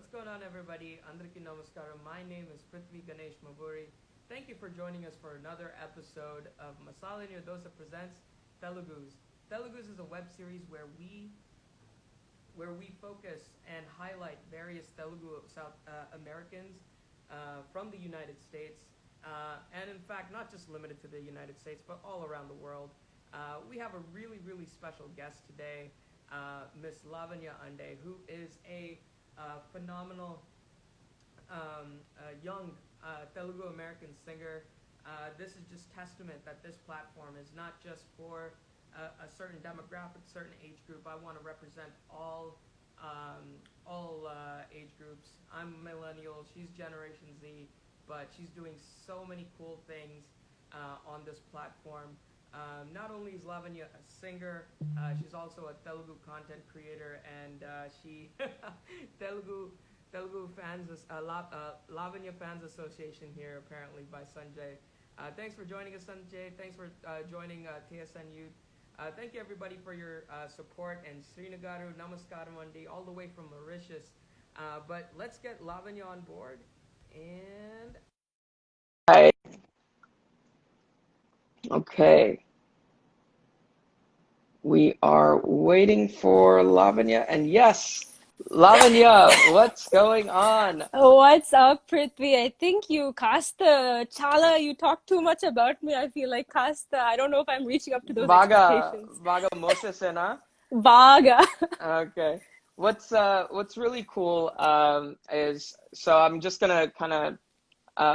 What's going on, everybody? Andraki Namaskaram. My name is Prithvi Ganesh Maburi. Thank you for joining us for another episode of Masalainurdosa presents Telugus. Telugus is a web series where we focus and highlight various Telugu South Americans from the United States, and in fact, not just limited to the United States, but all around the world. We have a really special guest today, Miss Lavanya Ande, who is a phenomenal young Telugu American singer. This is just testament that this platform is not just for a certain demographic, certain age group. I want to represent all age groups. I'm millennial, she's Generation Z, but she's doing so many cool things on this platform. Not only is Lavanya a singer, she's also a Telugu content creator, and she Telugu Fans Lavanya Fans Association here, apparently, by Sanjay. Thanks for joining us, Sanjay. Thanks for joining TSN Youth. Thank you, everybody, for your support, and Srinagaru, Namaskaram Andi, all the way from Mauritius. But let's get Lavanya on board. And Hi. Okay. We are waiting for Lavanya, and yes, Lavanya, what's going on? What's up, Prithvi? I think you you talk too much about me. I feel like I don't know if I'm reaching up to those expectations. Baga Moshe Sena. Baga. Okay. What's really cool is, so I'm just gonna kind of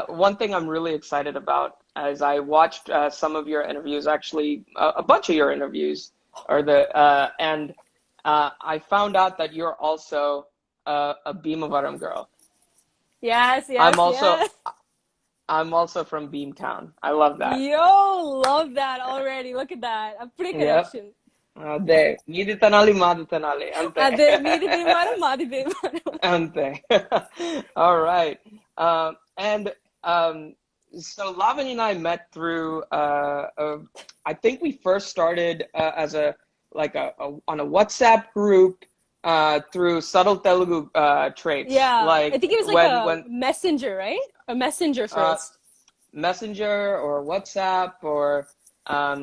one thing I'm really excited about is I watched some of your interviews, actually a bunch of your interviews, and I found out that you're also a Bhimavaram girl. Yes. I'm also from Beamtown. I love that. Yo, love that already. Look at that. A pretty connection. Ade, Meedi Tanali, Maadi Tanali. Ante. Ade, Meedi Bhimavaram, Maadi Bhimavaram. Ante. All right. So Lavanya and I met through, I think we first started as on a WhatsApp group through subtle Telugu traits. Yeah, like I think it was like a messenger, right? A messenger first. Messenger or WhatsApp or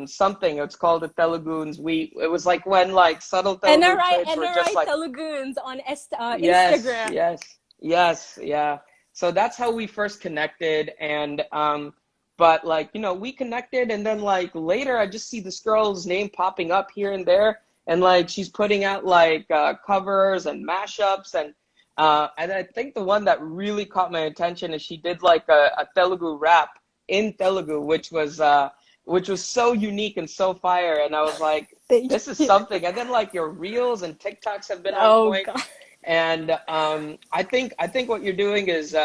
something. It's called the Teluguns. It was like when like subtle Telugu traits were just like Teluguns on Instagram. Yes, yeah. So that's how we first connected, and but like, you know, we connected, and then like later I just see this girl's name popping up here and there, and like she's putting out like covers and mashups, and I think the one that really caught my attention is she did like a Telugu rap in Telugu, which was so unique and so fire, and I was like, this is something. And then like your reels and TikToks have been on point. God. And I think what you're doing is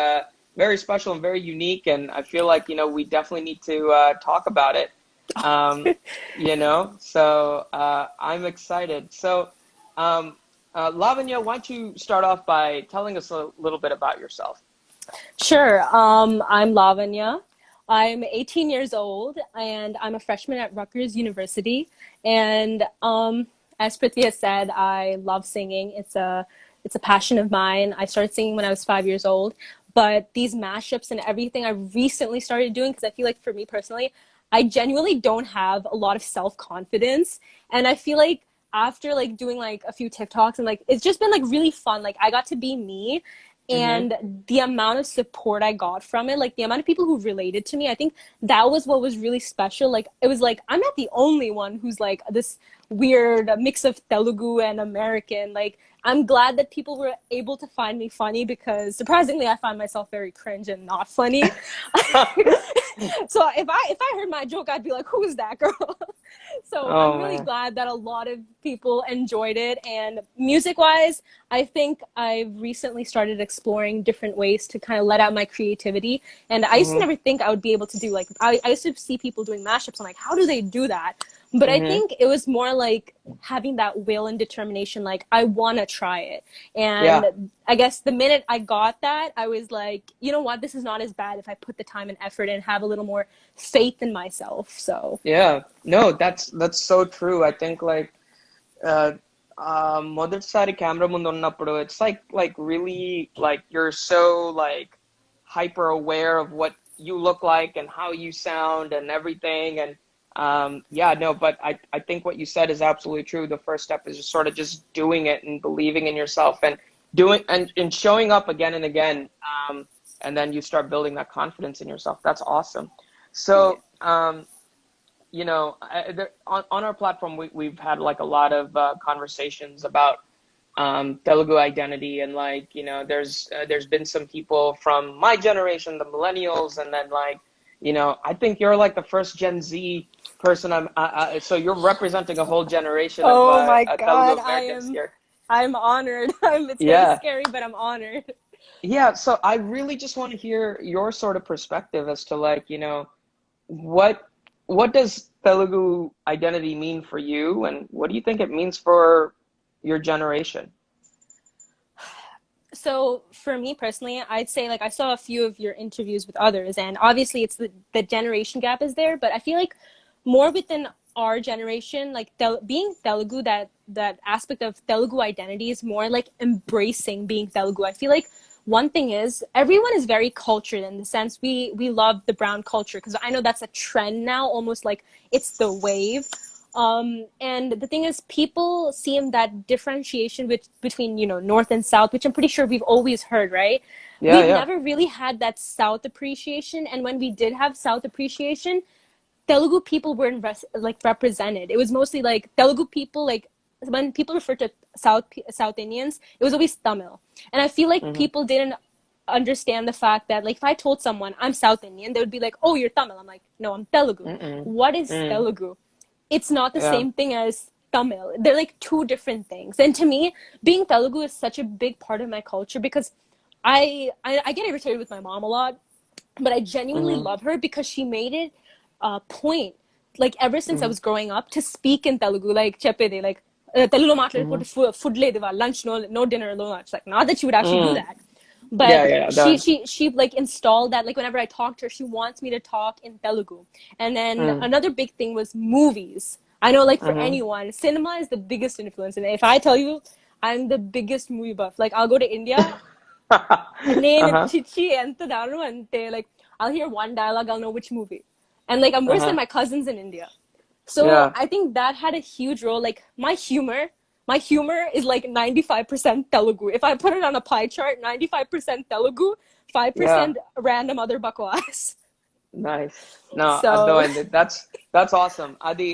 very special and very unique, and I feel like, you know, we definitely need to talk about it. You know, so I'm excited. So Lavanya, why don't you start off by telling us a little bit about yourself? Sure. I'm Lavanya. I'm 18 years old, and I'm a freshman at Rutgers University. And as Prithvi has said, I love singing. It's a passion of mine. I started singing when I was 5 years old, but these mashups and everything I recently started doing, because I feel like for me personally, I genuinely don't have a lot of self-confidence. And I feel like after like doing like a few TikToks and like, it's just been like really fun. Like I got to be me, and the amount of support I got from it, like the amount of people who related to me, I think that was what was really special. Like it was like, I'm not the only one who's like this weird mix of Telugu and American. Like I'm glad that people were able to find me funny, because surprisingly I find myself very cringe and not funny. So if I heard my joke, I'd be like, who is that girl? So I'm really glad that a lot of people enjoyed it. And music wise, I think I've recently started exploring different ways to kind of let out my creativity. And I used to never think I would be able to do, like, I used to see people doing mashups. I'm like, how do they do that? But I think it was more like having that will and determination, like I want to try it. And I guess the minute I got that, I was like, you know what, this is not as bad if I put the time and effort and have a little more faith in myself. So yeah, no, that's so true. I think like మొదటిసారి camera ముందు ఉన్నప్పుడు it's like really like you're so like hyper aware of what you look like and how you sound and everything. And yeah, no, but I think what you said is absolutely true. The first step is just sort of just doing it and believing in yourself and doing and showing up again and again. And then you start building that confidence in yourself. That's awesome. So you know, on our platform, we've had like a lot of conversations about Telugu identity, and like, you know, there's been some people from my generation, the millennials, and then like, you know, I think you're like the first Gen Z person. So you're representing a whole generation of Oh my Telugu God, Americans here. I'm honored. It's very Yeah. scary, but I'm honored. Yeah, so I really just want to hear your sort of perspective as to like, you know, what what does Telugu identity mean for you, and what do you think it means for your generation? So for me personally, I'd say like I saw a few of your interviews with others, and obviously it's the generation gap is there, but I feel like more within our generation, like being Telugu, that aspect of Telugu identity is more like embracing being Telugu. I feel like one thing is everyone is very cultured in the sense we love the brown culture, because I know that's a trend now, almost like it's the wave. And the thing is, people seem that differentiation between, you know, North and South, which I'm pretty sure we've always heard, right? Yeah, We've yeah. never really had that South appreciation. And when we did have South appreciation, Telugu people weren't like represented. It was mostly like Telugu people, like when people refer to South Indians, it was always Tamil. And I feel like Mm-hmm. people didn't understand the fact that, like, if I told someone I'm South Indian, they would be like, "Oh, you're Tamil." I'm like, "No, I'm Telugu." Mm-mm. What is Mm. Telugu? It's not the Yeah. same thing as Tamil. They're like two different things. And to me, being Telugu is such a big part of my culture because I get irritated with my mom a lot, but I genuinely Mm-hmm. love her because she made it a point, like ever since I Mm-hmm. was growing up, to speak in Telugu, like cheppede, like Telugu Mm-hmm. maatladuకుంటూ food lediva, lunch no dinner no lunch. Like, not that she would actually do Mm. that, Yeah, but yeah, she done. she she like installed that, like whenever I talk to her, she wants me to talk in Telugu. And then Mm. another big thing was movies. I know, like, for Mm-hmm. anyone, cinema is the biggest influence. And if I tell you, I'm the biggest movie buff. Like, I'll go to India, నేను Uh-huh. చిచ్చి ఎంత దారుణం అంటే, like, I'll hear one dialogue, I'll know which movie. And like, I'm worse than Uh-huh. my cousins in India. So Yeah. I think that had a huge role. Like, my humor is like 95% Telugu. If I put it on a pie chart, 95% Telugu, Yeah. 5% random other bakwas. Nice. No, So అర్థమైంది. That's awesome. అది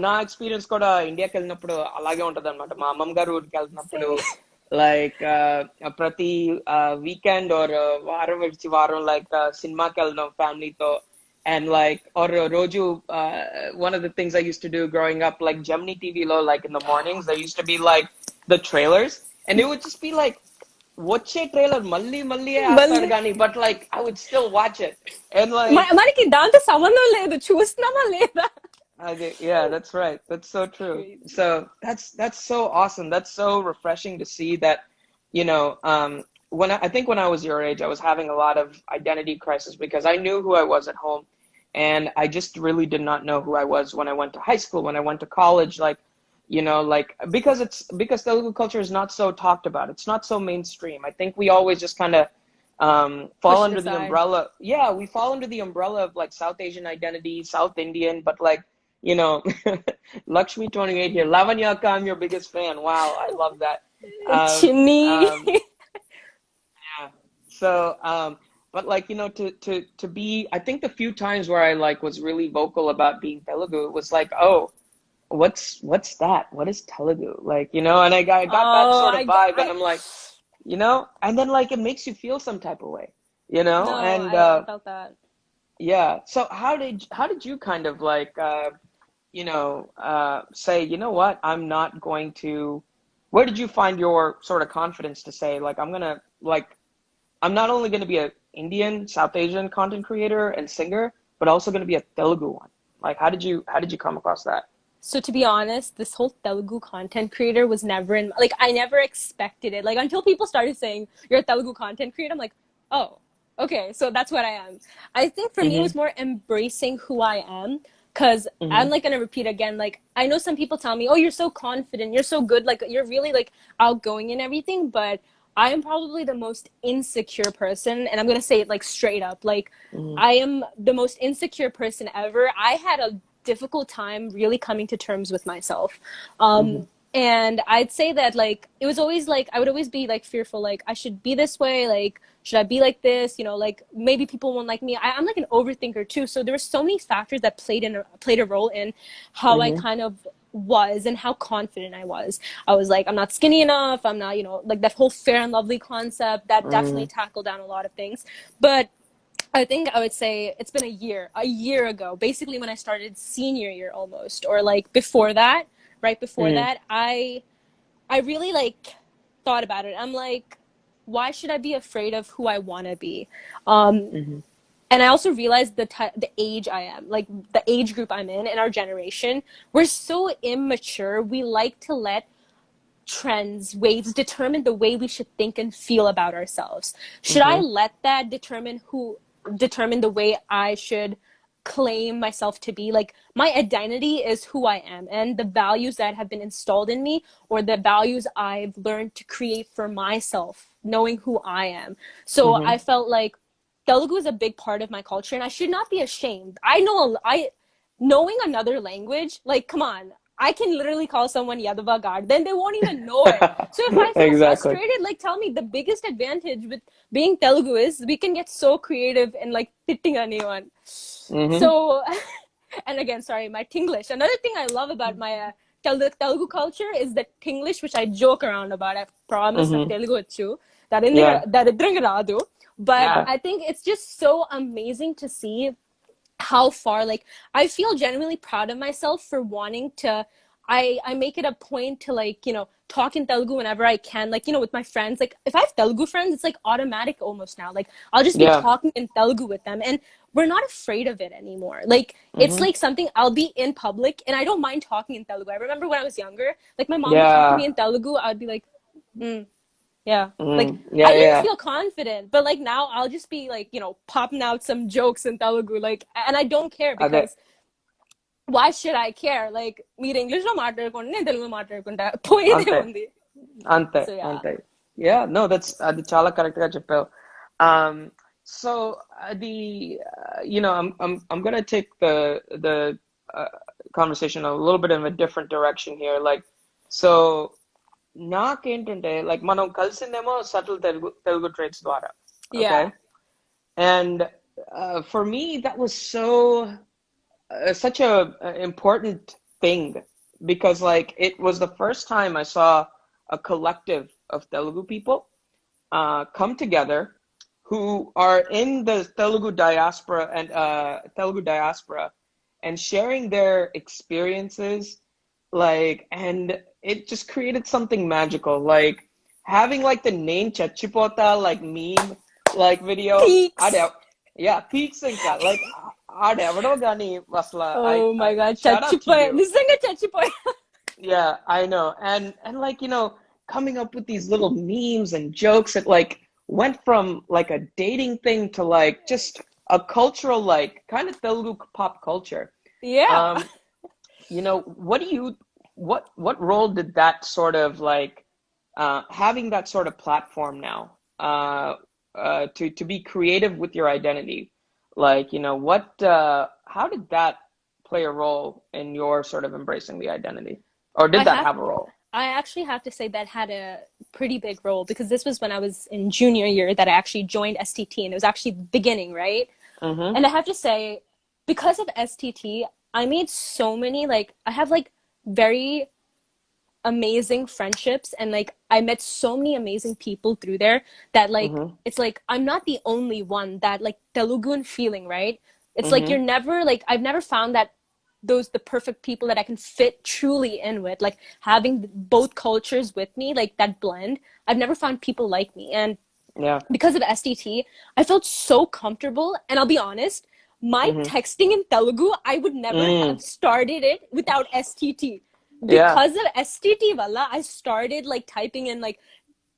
నా experience కూడా ఇండియాకి వెళ్ళినప్పుడు అలాగే ఉంటది అనమాట. మా అమ్మమ్మ గారు ఊరికి వెళ్తున్నప్పుడు same. లైక్ ప్రతి వీకెండ్ ఆర్ వారం విడిచి వారం లైక్ సినిమాకి వెళ్దాం ఫ్యామిలీతో. And like, or Roju, one of the things I used to do growing up, like Gemini TV lo, like in the mornings, there used to be like the trailers, and it would just be like, వచ్చే trailer మళ్ళీ మళ్ళీ వేస్తాడు మళ్ళీ కానీ, but like I would still watch it. And like, మనకి దాంతో సంబంధం లేదు, చూస్తున్నామా లేదా. yeah, that's right. That's so true. Crazy. So that's so awesome. That's so refreshing to see that, you know, when I think when I was your age, I was having a lot of identity crisis because I knew who I was at home, and I just really did not know who I was when I went to high school, when I went to college, like, you know, like, because Telugu culture is not so talked about. It's not so mainstream. I think we always just kind of fall Push it under the aside. umbrella. Yeah, we fall under the umbrella of like South Asian identity, South Indian, but like, you know, Lakshmi 28 here. Lavanya, I'm your biggest fan. Wow, I love that. Um, చిన్ని. um, yeah. So, but like, you know, to be, I think the few times where I like was really vocal about being Telugu, it was like, oh, what's that? What is Telugu? Like, you know, and I got that Oh, sort of vibe, and I'm like, you know, and then like it makes you feel some type of way, you know, no, and I felt that. yeah. So how did you kind of like you know, say, you know what, I'm not going to, where did you find your sort of confidence to say, like, I'm not only going to be a Indian, South Asian content creator and singer, but also going to be a Telugu one? Like, how did you come across that? So to be honest, this whole Telugu content creator was never in, like, I never expected it. Like, until people started saying you're a Telugu content creator, I'm like, oh, okay, so that's what I am. I think for me it Mm-hmm. was more embracing who I am, Because I'm Mhm. like gonna repeat again, like I know some people tell me, oh, you're so confident, you're so good, like you're really like outgoing and everything, but I am probably the most insecure person, and I'm gonna say it like straight up, like Mhm. I am the most insecure person ever. I had a difficult time really coming to terms with myself. Mhm. And I'd say that like it was always like I would always be like fearful, like I should be this way, like should I be like this, you know, like maybe people won't like me. I'm like an overthinker too, so there were so many factors that played a role in how I Mhm. kind of was and how confident I was. I was like, I'm not skinny enough, I'm not, you know, like that whole fair and lovely concept that definitely Mhm. tackled down a lot of things. But I think I would say it's been a year ago, basically when I started senior year almost, or like before that, right before Mhm. that, I really like thought about it. I'm like, why should I be afraid of who I want to be? Um, Mhm. and I also realized the age I am, like the age group I'm in our generation, we're so immature. We like to let trends, waves determine the way we should think and feel about ourselves. Should I Mhm. let that determine the way I should claim myself to be? Like my identity is who I am and the values that have been installed in me or the values I've learned to create for myself, knowing who I am. So I Mhm. felt like Telugu is a big part of my culture and I should not be ashamed. I knowing another language, like come on, I can literally call someone Yadava God, then they won't even know it. So if I feel Exactly. frustrated, like tell me the biggest advantage with being Telugu is we can get so creative and like hitting anyone. Mhm. So, and again, sorry, my Tinglish. Another thing I love about my Telugu culture is the Tinglish, which I joke around about. I promise na Mhm. Telugu వచ్చు Yeah. దరిద్రంగా రాదు. But Yeah. I think it's just so amazing to see how far like I feel genuinely proud of myself for wanting to I make it a point to like, you know, talk in Telugu whenever I can, like, you know, with my friends. Like if I have Telugu friends, it's like automatic almost now. Like I'll just be Yeah. talking in Telugu with them and we're not afraid of it anymore. Like it's Mhm. like something I'll be in public and I don't mind talking in Telugu. I remember when I was younger, like my mom would talk to me Yeah. in Telugu, I'd be like, mm, yeah. Like Yeah. I didn't Yeah. feel confident, but like now I'll just be like, you know, popping out some jokes in Telugu, like, and I don't care అదే because why should I care? Like, మీరు English లో మాట్లాడుకోండి నేను తెలుగులో మాట్లాడుకుంటా పోయేదే అంతే ఉంది. అంతే So yeah. అంతే. Yeah, no, that's అది చాలా కరెక్ట్ గా చెప్పావు. um so the you know, I'm gonna take the uh, conversation a little bit in a different direction here, like, so నాకేంటంటే లైక్ మనం కలిసిందేమో సటిల్ తెలుగు తెలుగు ట్రేడ్స్ ద్వారా. Okay. Yeah. And for me that was so such a important thing, because like it was the first time I saw a collective of Telugu people come together who are in the Telugu diaspora and sharing their experiences, like, and it just created something magical, like having like the name Chachipota like meme like video. Peaks. Yeah, peaks ఇంకా like ఆడెవడో గాని అసలు Oh I my god, shout out to చచ్చిపోయా you. నిజంగా చచ్చిపోయా. Yeah, I know. And like, you know, coming up with these little memes and jokes that like went from like a dating thing to like just a cultural like kind of Telugu pop culture. Yeah. Um, you know, what role did that sort of like having that sort of platform now to be creative with your identity, like, you know, what how did that play a role in your sort of embracing the identity? Or I did that have have a role? I actually have to say that had a pretty big role because this was when I was in junior year that I actually joined STT and it was actually beginning, right? Mm-hmm. And I have to say, because of STT, I made so many, like, I have like very amazing friendships and like I met so many amazing people through there that like Mm-hmm. it's like I'm not the only one that like Teluguan feeling, right? It's like you're Mm-hmm. never like I've never found that those the perfect people that I can fit truly in with, like having both cultures with me, like that blend. I've never found people like me. And Yeah. because of STT, I felt so comfortable. And I'll be honest, my Mm-hmm. texting in Telugu, I would never Mm. have started it without STT. Yeah. Because of STT, Valla, I started like typing in like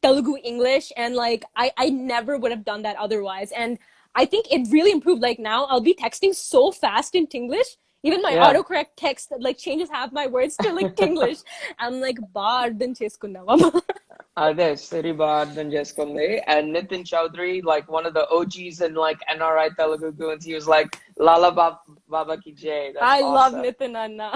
Telugu English and like I never would have done that otherwise. And I think it really improved. Like now I'll be texting so fast in Tinglish. Even my Yeah. autocorrect text like changes half my words to like English. I'm like Bardhan cheskunnava. Ade Siribardhan Jeskonde and Nitin Chaudhary, like one of the OGs in like NRI Telugu goons. He was like Lala Baba Ki Jai. That's I love awesome. Nitin Anna.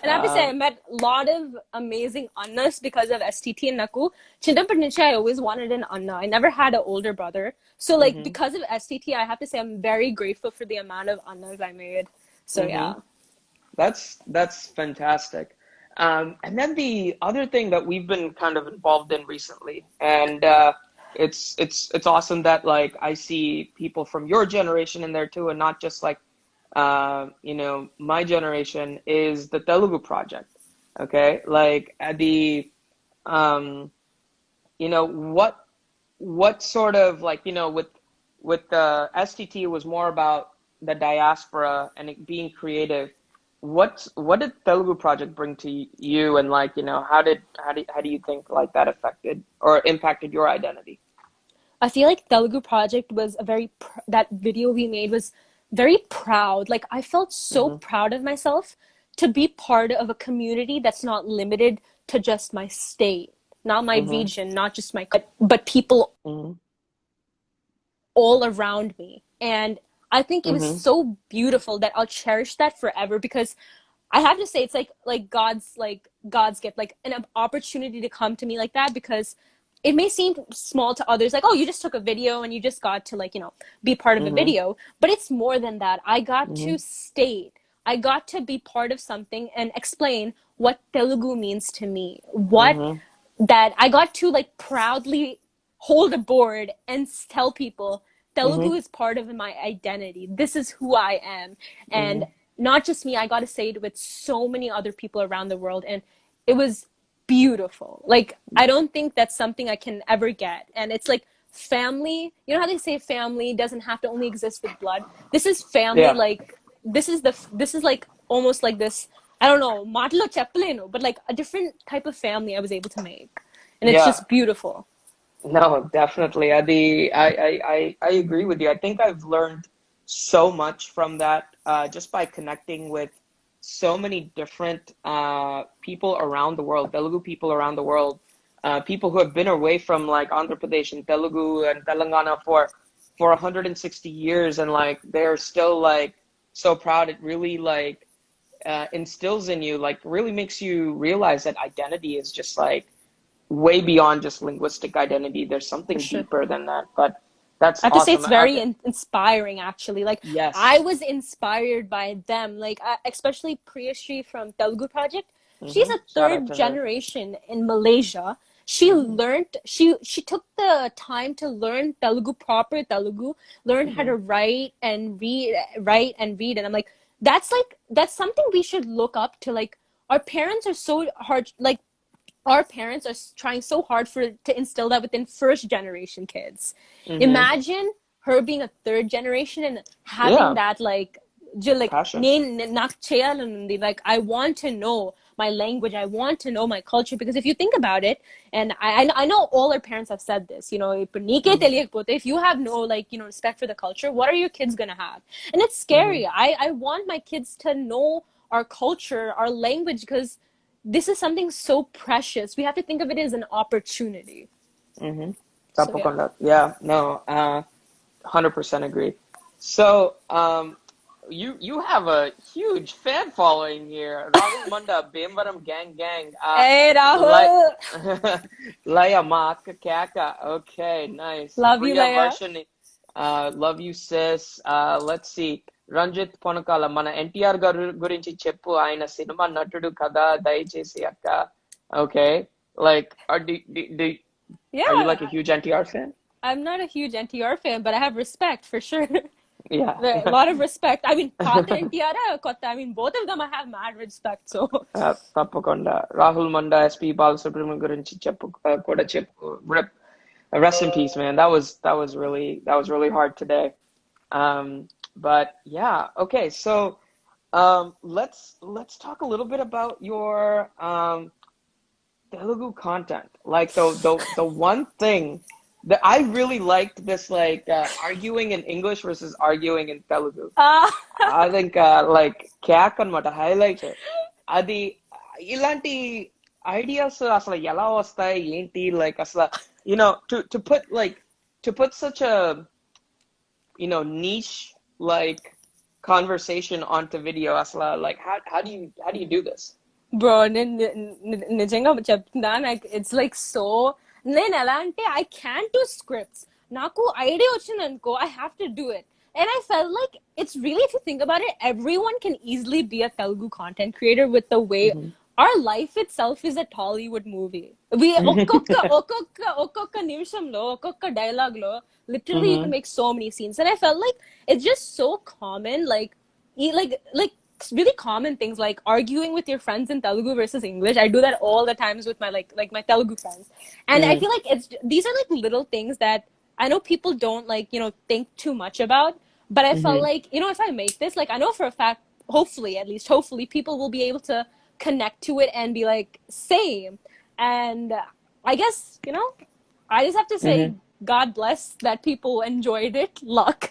And I have to say, I met a lot of amazing Annas because of STT and Naku. Chintampati, I always wanted an Anna. I never had an older brother. So, like, hmm because of STT, I have to say I'm very grateful for the amount of Annas I made. So, hmm yeah. That's fantastic. And then the other thing that we've been kind of involved in recently, and it's awesome that like I see people from your generation in there too, and not just like my generation is the Telugu project. Okay, like the um, what sort of like with the STT was more about the diaspora and it being creative. What did Telugu project bring to you, and like how do you think like that affected or impacted your identity? I feel like Telugu Project was a that video we made was very proud. Like, I felt so hmm proud of myself to be part of a community that's not limited to just my state, not my hmm region, not just but people hmm all around me. And I think it was hmm so beautiful that I'll cherish that forever because I have to say it's God's gift, like an opportunity to come to me like that because it may seem small to others, like, oh, you just took a video and you just got to be part of a hmm video, but it's more than that. I got hmm to state, I got to be part of something and explain what Telugu means to me, what hmm that I got to like proudly hold a board and tell people hmm Telugu is part of my identity. This is who I am. And hmm not just me, I got to say it with so many other people around the world. And it was beautiful. Like, I don't think that's something I can ever get. And it's like family. You know how they say family doesn't have to only exist with blood? This is family. Yeah. Like, this is like almost like this. I don't know, matlo cheppalenu, but like a different type of family I was able to make. And it's Yeah. just beautiful. No, definitely. I agree with you. I think I've learned so much from that just by connecting with so many different people around the world, Telugu people around the world, people who have been away from like Andhra Pradesh and Telugu and Telangana for 160 years, and like they're still like so proud. It really like instills in you, like really makes you realize that identity is just like way beyond just linguistic identity. There's For something sure. deeper than that. But that's I have to say awesome. it's very Okay. inspiring, actually. Like, I Yes. was inspired by them. Like, especially Priyashri from Telugu Project. She's a Shout out third to her. generation in Malaysia. hmm She took the time to learn Telugu, proper Telugu, learn how hmm to write and read. And I'm like, that's something we should look up to. Like, our parents are so hard, like, our parents are trying so hard to instill that within first generation kids. hmm Imagine her being a third generation and having Yeah. that like Passion. like I want to know my language, I want to know my culture, because if you think about it, and I know all our parents have said this, hmm if you have no respect for the culture, what are your kids gonna have? And it's hmm scary. I want my kids to know our culture, our language, because this is something so precious. We have to think of it as an opportunity. hmm So yeah. Tapakanda. Yeah. No. 100% agree. So, you have a huge fan following here. Rahul Munda, Bimbaram Gang Gang. Hey Like, Rahul, Laya Maka Kaka. Okay, nice. love you, Priya Leia. Varshini. Love you, sis. Let's see. Ranjit Ponakala, మన ఎన్టీఆర్ గారు గురించి చెప్పు ఆయన cinema నటుడు కదా దయచేసి అక్క. Okay, like, are you like a Yeah, huge NTR fan? I'm not a huge NTR fan, but I have respect for sure. Yeah, A yeah. lot of respect. I mean, Pata NTR, Kotta. I mean, both of them I have mad respect. So తప్పకుండా Rahul Manda SP Balasubrahmanyam గురించి చెప్పు కూడా చెప్పు. Rest in peace, man. That was really hard today. Um, but yeah, okay. So let's talk a little bit about your Telugu content. Like the one thing I really liked this like arguing in English versus arguing in Telugu. Ah, I think like క్యాక్ అన్నమాట highlight అది ఇలాంటి ideas అసలు ఎలా వస్తాయి ఏంటి like అసలు to put like to put such a niche like conversation onto video asla like how do you do this? bro, నిజంగా చెప్తున్నా నాకు ఇట్స్ లైక్ సో నేను ఎలా అంటే ఐ క్యాన్ డూ స్క్రిప్ట్స్ నాకు ఐడియా వచ్చింది అనుకో I have to do it and I felt like it's really, if you think about it, everyone can easily be a Telugu content creator with the way our life itself is a Tollywood movie. We okokka nimshamlo okokka dialogue lo literally you can make so many scenes, and I felt like it's just so common, like really common things like arguing with your friends in Telugu versus English. I do that all the times with my like my Telugu friends, and I feel like these are like little things that I know people don't like think too much about, but I felt like if I make this, like I know for a fact, hopefully people will be able to connect to it and be like same, and I guess I just have to say God bless that people enjoyed it. Luck.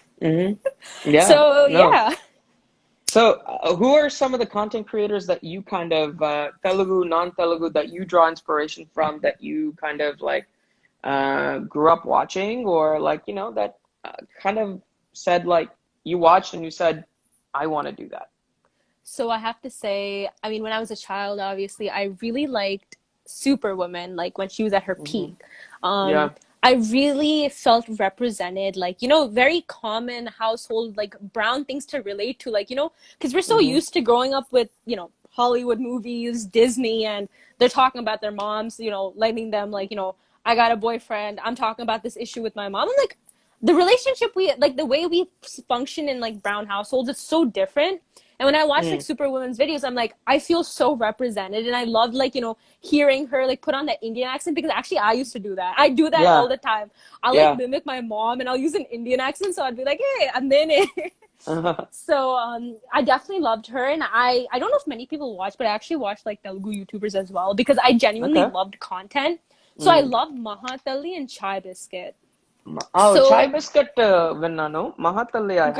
Yeah. So no. yeah. So, who are some of the content creators that you kind of Telugu, non-Telugu, that you draw inspiration from, that you kind of like grew up watching, or like that kind of said like you watched and you said, I want to do that? So I have to say, I mean, when I was a child, obviously, I really liked Superwoman, like when she was at her peak. Yeah. I really felt represented, like, very common household, like brown things to relate to, like, because we're so used to growing up with, Hollywood movies, Disney, and they're talking about their moms, letting them, like, I got a boyfriend, I'm talking about this issue with my mom. And, like, the relationship like, the way we function in, like, brown households, it's so different. And when I watch like Superwoman's videos, I'm like, I feel so represented, and I love like hearing her like put on that Indian accent, because actually I used to do that. I do that all the time. I'll like mimic my mom, and I'll use an Indian accent, so I'd be like, hey, and then so I definitely loved her, and I don't know if many people watch, but I actually watched like Telugu YouTubers as well, because I genuinely loved content. So I loved Mahatalli and Chai Biscuit. Chai Biscuit vinnanu, Mahatalli I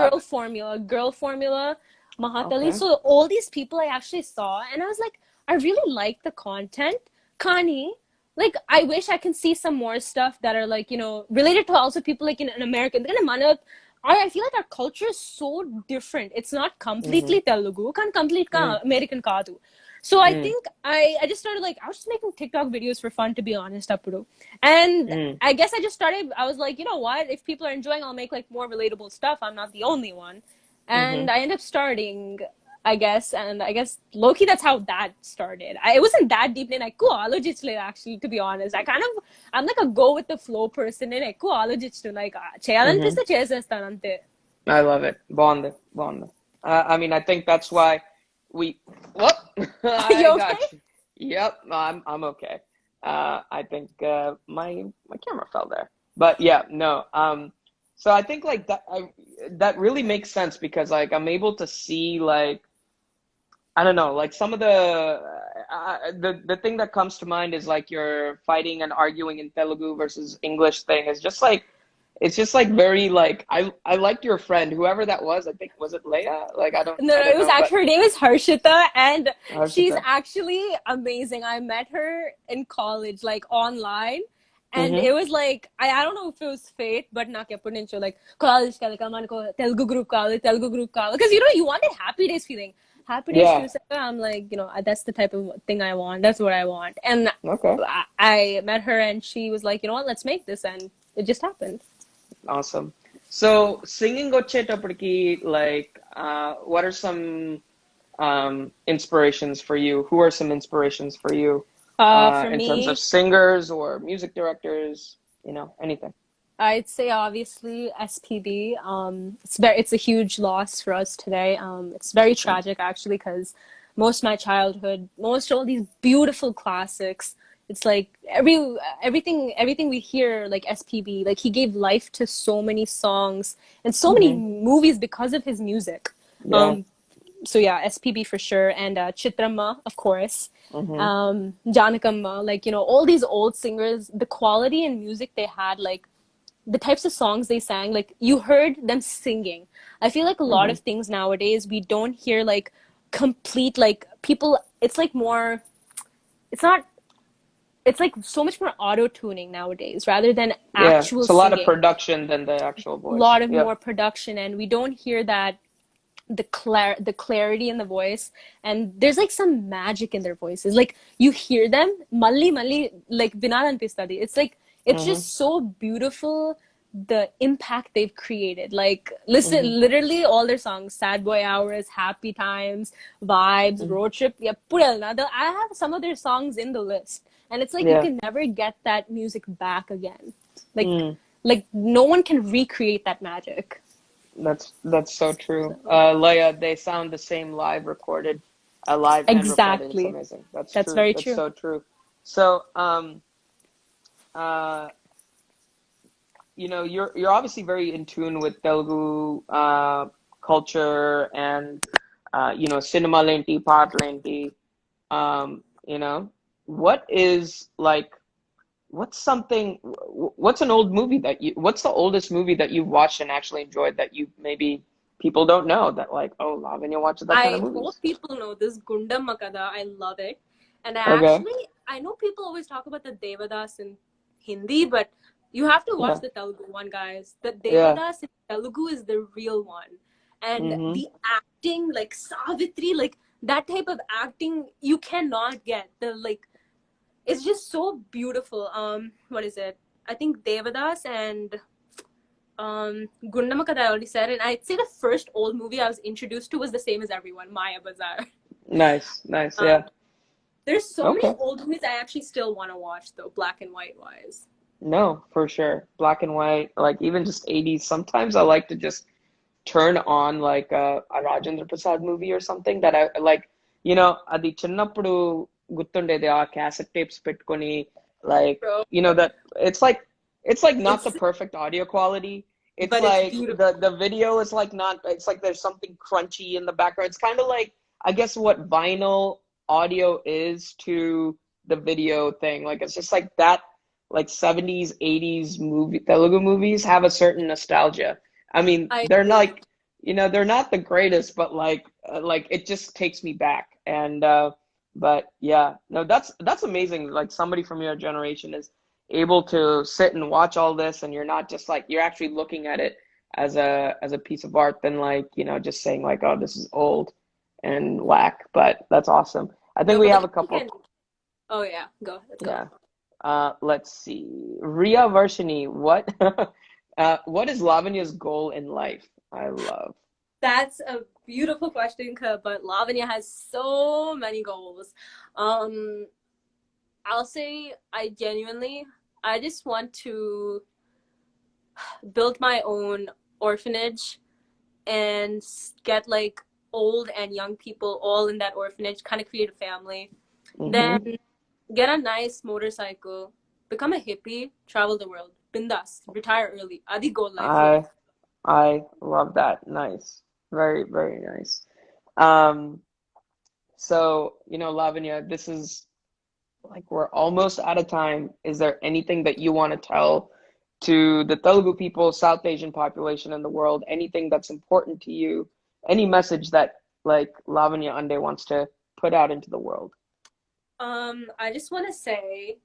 Girl Formula, Mahatalli. So all these people I actually saw, and I was like, I really like the content. Kani, like I wish I can see some more stuff that are like, related to also people like in America. I feel like our culture is so different. It's not completely Telugu, can complete American kaadu. So I think I just started like, I was just making TikTok videos for fun, to be honest, Appudu. And I guess I just started, I was like, you know what? If people are enjoying, I'll make like more relatable stuff. I'm not the only one. And I ended up starting, I guess, and I guess low-key that's how that started. It wasn't that deep in ecology, actually, to be honest. I'm like a go with the flow person in ecology, like cheyalantiste chesestan ante. I love it. Bond. I mean, I think that's why what? You okay? Got you. Yep, I'm okay. I think my camera fell there. But yeah, no. So I think like that really makes sense, because like I'm able to see like, I don't know, like some of the thing that comes to mind is like you're fighting and arguing in Telugu versus English thing is just like, it's just like very like, I liked your friend, whoever that was. I think, was it Leia? Like I don't. No, I don't it was know, actually, her name is Harshita, and she's Harshita. actually amazing. I met her in college, like online. And it was like, I don't know if it was fate, but నాకు ఎప్పటి నుంచో like college కి మనకు Telugu group కావాలి, because you want a happy days feeling. Happy days చూసాక I'm like, that's the type of thing I want. That's what I want. And I met her, and she was like, you know what, let's make this, and it just happened. Awesome. So singing వచ్చేటప్పటికి like what are some inspirations for you? Who are some inspirations for you? For in me, terms of singers or music directors, anything. I'd say obviously SPB. It's a huge loss for us today. It's very tragic actually, because most of my childhood, most all these beautiful classics, it's like everything we hear like SPB, like he gave life to so many songs and so many movies because of his music. So yeah, SPB for sure, and Chitramma, of course. Janakamma, like all these old singers, the quality in music they had, like the types of songs they sang, like you heard them singing. I feel like a lot Mm-hmm. of things nowadays we don't hear like complete like people. It's like more. It's not. It's like so much more auto tuning nowadays rather than Yeah, actual it's a lot of singing. production than the actual voice. Lot of Yeah. more production, and we don't hear that the clarity in the voice, and there's like some magic in their voices. Like you hear them malli malli like vinal anpistadi. It's like it's Mm-hmm. just so beautiful the impact they've created. Like Mm-hmm. listen, literally all their songs, Sad Boy Hours, Happy Times, Vibes, Mm-hmm. Road Trip, yeah, purelna. I have some of their songs in the list, and it's like you Yeah. can never get that music back again. Like Mm. like no one can recreate that magic. That's so true. So Leia, they sound the same live recorded, live and recorded. It's exactly. amazing. That's That's true. very That's true. so true. So, uh, you're obviously very in tune with Telugu culture and cinema lenti, part lenti. You know, what is like what's something what's an old movie that you what's the oldest movie that you've watched and actually enjoyed that you maybe people don't know that like, oh, Lavinia watches that kind of I hope movies. people know this Gundam Makada. I love it. And Okay. I know people always talk about the Devadas in Hindi, but you have to watch Yeah. the Telugu one, guys. The Yeah. Devadas in Telugu is the real one. And Mm-hmm. the acting, like Savitri, like that type of acting, you cannot get. It's just so beautiful. What is it? I think Devadas and Gundam Makada I already said, and I'd say the first old movie I was introduced to was the same as everyone, Maya Bazaar. Nice. Nice. Yeah. Um, there's so many Okay. old movies I actually still want to watch though, black and white wise. No, for sure. Black and white, like even just 80s. Sometimes I like to just turn on like a Rajendra Prasad movie or something that I like, అది చిన్నప్పుడు గుర్తుండేది ఆ cassette tapes పెట్టుకొని like, Bro, that it's like not it's the perfect audio quality. It's but it's like beautiful. the video is like not, it's like there's something crunchy in the background. It's kind of like, I guess what vinyl audio is to the video thing. Like it's just like that, like 70s, 80s movie Telugu movies have a certain nostalgia. I mean, I they're agree. like, they're not the greatest, but like it just takes me back. And but yeah, no, that's amazing. Like somebody from your generation is able to sit and watch all this, and you're not just like, you're actually looking at it as a piece of art than like, just saying like, oh, this is old and whack. But that's awesome. I think No, we but have like a you couple. can. Oh yeah, go. Let's go. Yeah. Let's see. Ria Varshini, what is Lavanya's goal in life? I love. That's a beautiful question, but Lavanya has so many goals. Um, I'll say I just want to build my own orphanage and get like old and young people all in that orphanage, kind of create a family. Mm-hmm. Then get a nice motorcycle, become a hippie, travel the world, bindas, retire early. Adi goal life lo. I I love that. Nice. Very, very nice. Um, so, Lavanya, this is like we're almost out of time. Is there anything that you want to tell to the Telugu people, South Asian population in the world? Anything that's important to you? Any message that like Lavanya Ande wants to put out into the world? I just want to say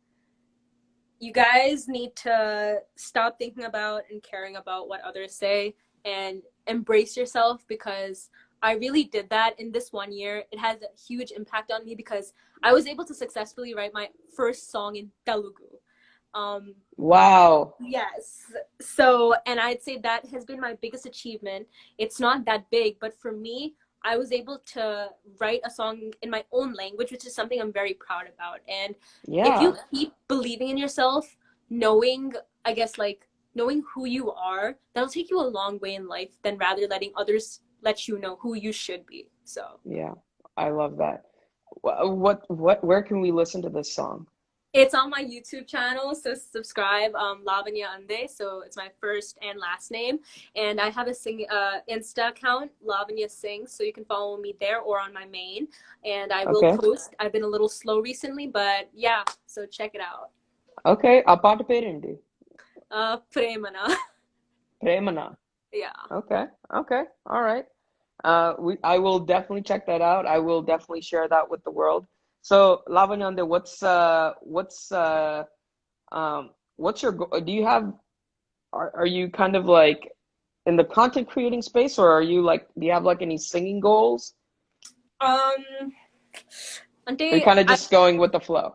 you guys need to stop thinking about and caring about what others say and embrace yourself, because I really did that in this one year. It has a huge impact on me because I was able to successfully write my first song in Telugu. Wow. Yes. So, and I'd say that has been my biggest achievement. It's not that big, but for me, I was able to write a song in my own language, which is something I'm very proud about. And if you Yeah. keep believing in yourself, knowing, I guess, like knowing who you are, that'll take you a long way in life than rather letting others let you know who you should be. So Yeah. I love that. Where can we listen to this song? it's on my YouTube channel, so subscribe. Lavanya Ande, so it's my first and last name, and I have a Insta account, Lavanya Sings, so you can follow me there or on my main, and I will Okay. post. I've been a little slow recently, but yeah, so check it out. Okay. ఆ పాట పేరేంటి? Premana. Premana. Yeah. Okay. Okay. All right. I will definitely check that out. I will definitely share that with the world. So, Lavanya Ande, what's your do you have are you kind of like in the content creating space, or are you like do you have like any singing goals? Um, Or are you Ante, kind of just going with the flow?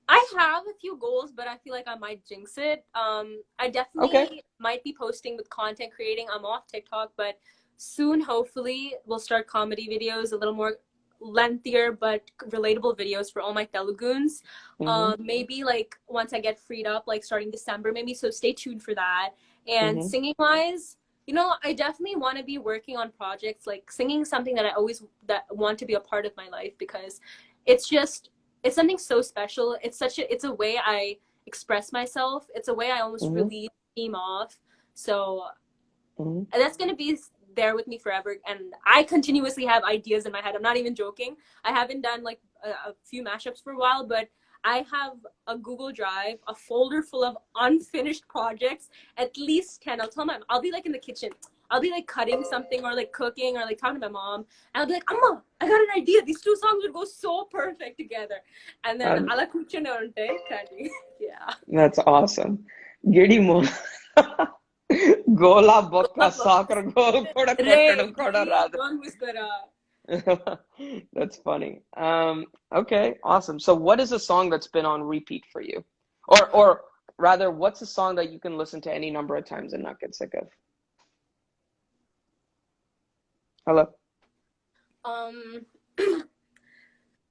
I have a few goals, but I feel like I might jinx it. I Okay. definitely might be posting with content creating. I'm off TikTok, but soon, hopefully, we'll start comedy videos, a little more lengthier but relatable videos for all my Teluguns. Mm-hmm. Maybe like once I get freed up, like starting December, maybe. So stay tuned for that. And Mm-hmm. singing wise, I definitely want to be working on projects like singing something that I always that want to be a part of my life because it's just it's something so special. It's a way I express myself. It's a way I almost Mm-hmm. release steam off. So Mm-hmm. that's gonna be there with me forever. And I continuously have ideas in my head. I'm not even joking. I haven't done like a few mashups for a while, but I have a Google Drive, a folder full of unfinished projects, at least 10. I'll be like in the kitchen. I'll be like cutting something or like cooking or like talking to my mom. And I'll be like, Amma, I got an idea. These two songs would go so perfect together. And then Uh, I'll yeah. that's awesome. Gidi mo. Gola bokka soccer goal kuda kottadam kuda Please radu. don't whisper. That's funny. Okay, awesome. So what is a song that's been on repeat for you? Or rather, what's a song that you can listen to any number of times and not get sick of? Hello? Um,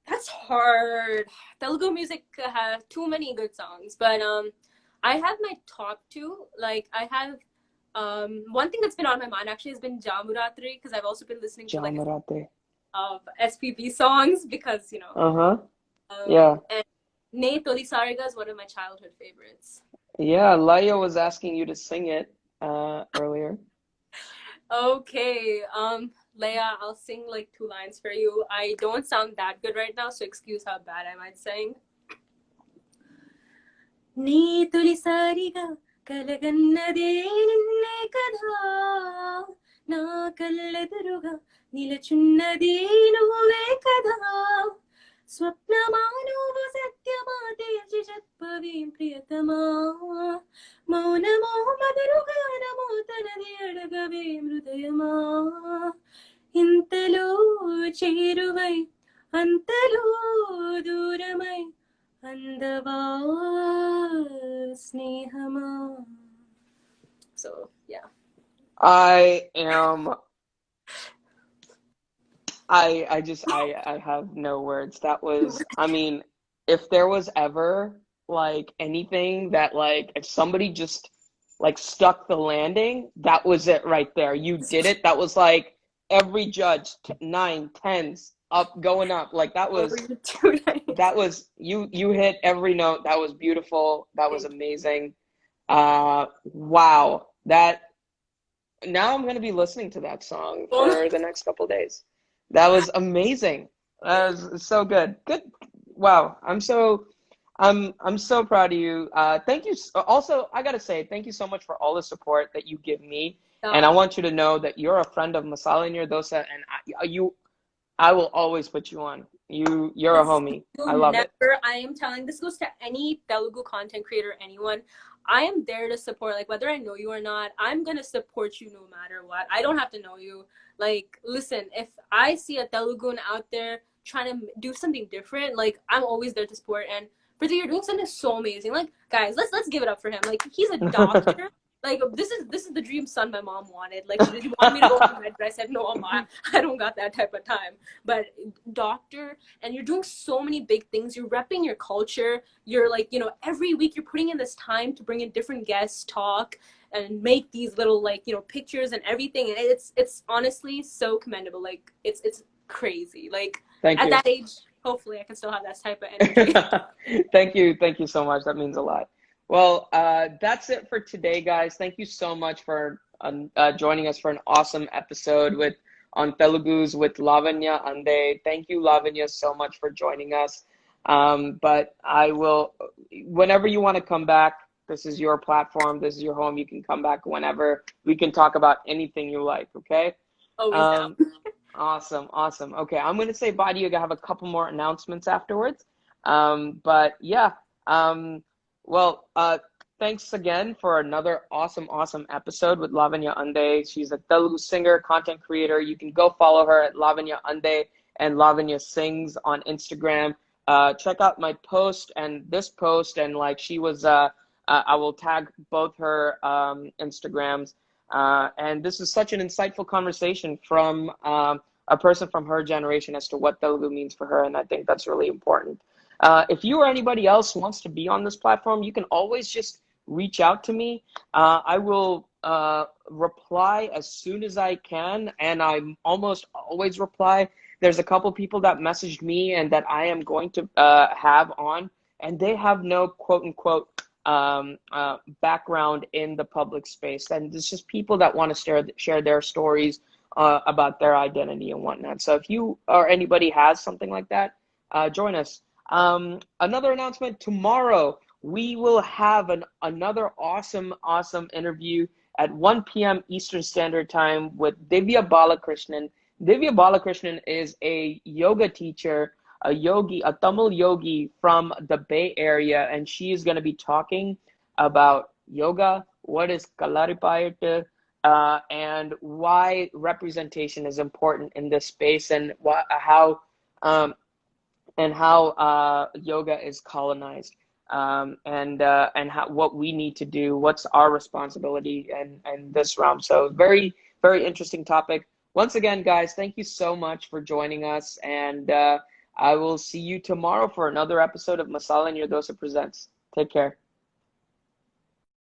that's hard. Telugu music has too many good songs, but I have my top two. Like I have one thing that's been on my mind actually has been Jamuratri because I've also been listening to like Jamarate. of SPB songs because Uh-huh. Yeah. and Ne Toli Sariga is one of my childhood favorites. Yeah, Laia was asking you to sing it earlier. Okay, Leia, I'll sing like two lines for you. I don't sound that good right now, so excuse how bad I might sing. నీ తొలిసారిగా కలగన్నదే నిన్నే కదా నా కళ్ళెదురుగా నిలచున్నది నువ్వే కదా స్వప్నమా నువ్వు సత్యమా తేల్చి చెప్పవేం ప్రియతమా మౌనమో మధురగానమో తనది అడగవేం హృదయమా ఇంతలో చేరువై అంతలో దూరమై అందవా స్నేహమా. So yeah. I have no words. That was, I mean, if there was ever like anything that like if somebody just like stuck the landing, that was it right there. You did it. That was like every judge, 9, 10s, up, going up. Like that Over was you too. you hit every note. That was beautiful. That was Thank amazing. Wow. That now I'm gonna be listening to that song you. for the next couple of days. That was amazing. That was so good. Good. Wow. I'm so proud of you. Thank you. Also, I gotta say, thank you so much for all the support that you give me. And I Yeah. want you to know that you're a friend of Masalainurdosa, and I will always put you on. You're a This homie. I will love it. never, I am telling this goes to any Telugu content creator, anyone. I am there to support, like whether I know you or not, I'm gonna support you no matter what. I don't have to know you. Like, listen, if I see a Telugun out there trying to do something different, like I'm always there to support. And Prithvi, you're doing something so amazing. Like, guys, let's give it up for him. Like, he's a doctor. Like this is the dream son my mom wanted. Like she wanted me to go to med, but I said no, Mom, I don't got that type of time. But doctor, and you're doing so many big things. You're repping your culture. You're like, every week you're putting in this time to bring in different guests, talk, and make these little like, pictures and everything. And it's honestly so commendable. Like it's crazy. Like Thank at you. that age, hopefully I can still have that type of energy. Thank you so much. That means a lot. Well, that's it for today, guys. Thank you so much for joining us for an awesome episode on Telugu's with Lavanya Ande. Thank you, Lavanya, so much for joining us. But I will, whenever you want to come back, This is your platform. This is your home. You can come back whenever. We can talk about anything you like, okay? Always down. Awesome, awesome. Okay, I'm going to say bye to you. I have a couple more announcements afterwards. But yeah, well, thanks again for another awesome episode with Lavanya Ande. She's a Telugu singer, content creator. You can go follow her at Lavanya Ande and Lavanya Sings on Instagram. Check out my post and this post, and like she was, I will tag both her Instagrams. And this is such an insightful conversation from a person from her generation as to what Telugu means for her, and I think that's really important. If you or anybody else wants to be on this platform, you can always just reach out to me. I will reply as soon as I can, and I almost always reply. There's a couple people that messaged me and that I am going to have on, and they have no quote-unquote background in the public space. And it's just people that want to share their stories about their identity and whatnot. So if you or anybody has something like that, join us. Another announcement, tomorrow we will have another awesome interview at 1 p.m. Eastern Standard Time with Divya Balakrishnan. Divya Balakrishnan is a yoga teacher, a yogi, a Tamil yogi from the Bay Area, and she is going to be talking about yoga, what is Kalaripayattu, and why representation is important in this space, and how yoga is colonized, and what we need to do, what's our responsibility in this realm. So very interesting topic. Once again, guys, thank you so much for joining us, and I will see you tomorrow for another episode of Masalainurdosa Presents. Take care.